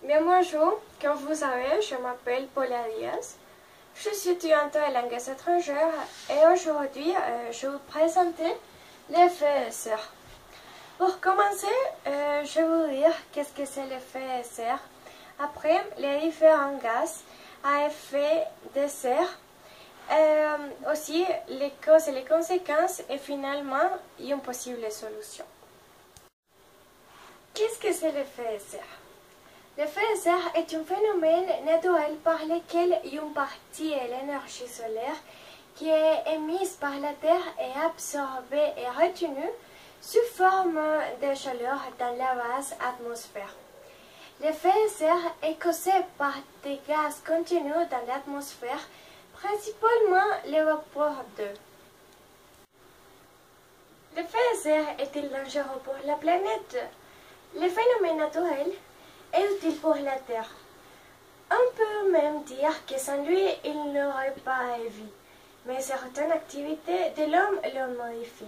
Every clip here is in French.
Bien bonjour, comme vous savez, je m'appelle Paula Diaz. Je suis étudiante en langues étrangères et aujourd'hui, je vais vous présenter l'effet serre. Pour commencer, je vais vous dire qu'est-ce que c'est l'effet serre. Après, les différents gaz à effet de serre. Aussi, les causes et les conséquences et finalement, une possible solution. Qu'est-ce que c'est l'effet serre? L'effet serre est un phénomène naturel par lequel une partie de l'énergie solaire qui est émise par la Terre est absorbée et retenue sous forme de chaleur dans la basse atmosphère. L'effet serre est causé par des gaz contenus dans l'atmosphère, principalement les vapeurs d'eau. L'effet serre est-il dangereux pour la planète? Le phénomène naturel est utile pour la Terre. On peut même dire que sans lui, il n'aurait pas de vie, mais certaines activités de l'homme l'ont modifié.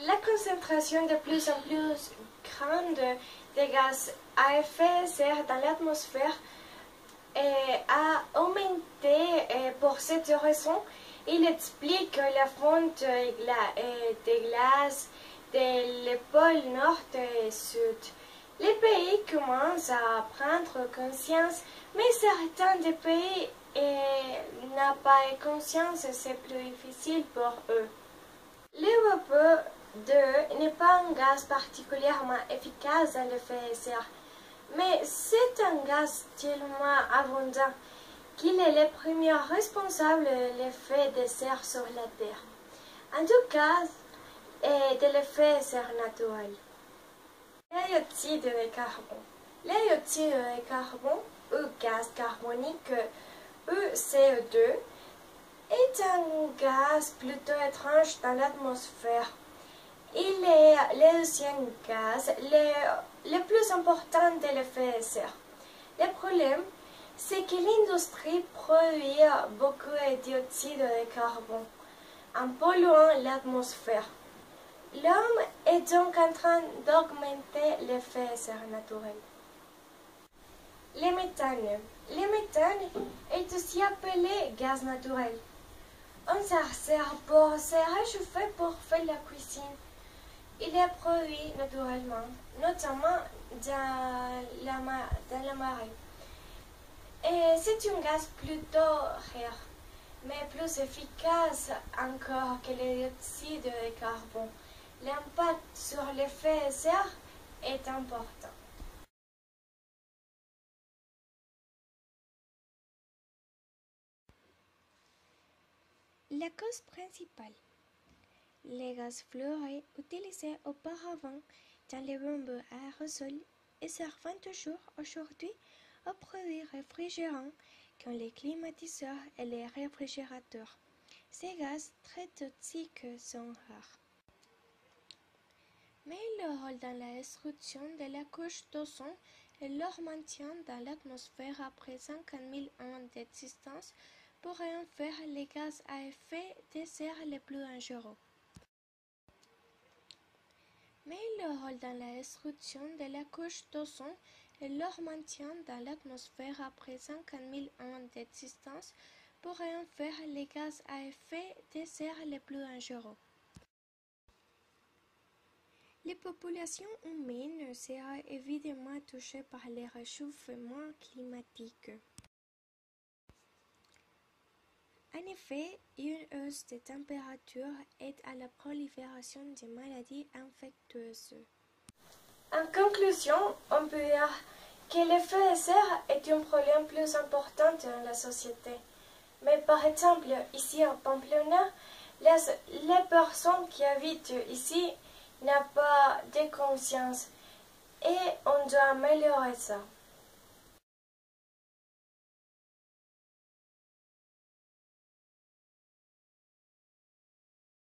La concentration de plus en plus grande de gaz à effet de serre dans l'atmosphère a augmenté. Pour cette raison, il explique la fonte des glaces des pôles nord et sud. Les pays commencent à prendre conscience, mais certains des pays n'ont pas conscience et c'est plus difficile pour eux. Le vapeur d'eau n'est pas un gaz particulièrement efficace dans l'effet de serre, mais c'est un gaz tellement abondant qu'il est le premier responsable de l'effet de serre sur la Terre. En tout cas, de l'effet de serre naturel. L'ioxyde de carbone. L'ioxyde de carbone, ou gaz carbonique, ou CO2, est un gaz plutôt étrange dans l'atmosphère. Il est le deuxième gaz le plus important de l'effet de serre. Le problème, c'est que l'industrie produit beaucoup de dioxyde de carbone en polluant l'atmosphère. L'homme est donc en train d'augmenter l'effet de serre naturel. Le méthane. Le méthane est aussi appelé gaz naturel. On s'en sert pour se réchauffer pour faire la cuisine. Il est produit naturellement, notamment dans la marée. Et c'est un gaz plutôt rare, mais plus efficace encore que le dioxyde de carbone. L'impact sur l'effet de serre est important. La cause principale. Les gaz fluorés utilisés auparavant dans les bombes à aérosols et servent toujours aujourd'hui aux produits réfrigérants comme les climatiseurs et les réfrigérateurs. Ces gaz très toxiques sont rares. Mais leur rôle dans la destruction de la couche d'ozone et leur maintien dans l'atmosphère après 50 000 ans d'existence pourraient en faire les gaz à effet de serre les plus dangereux. Mais leur rôle dans la destruction de la couche d'ozone et leur maintien dans l'atmosphère après 50 000 ans d'existence pourraient en faire les gaz à effet de serre les plus dangereux. Les populations humaines seraient évidemment touchées par le réchauffement climatique. En effet, une hausse des températures aide à la prolifération des maladies infectieuses. En conclusion, on peut dire que l'effet de serre est un problème plus important dans la société. Mais par exemple, ici à Pamplona, les personnes qui habitent ici n'ont pas de conscience et on doit améliorer ça.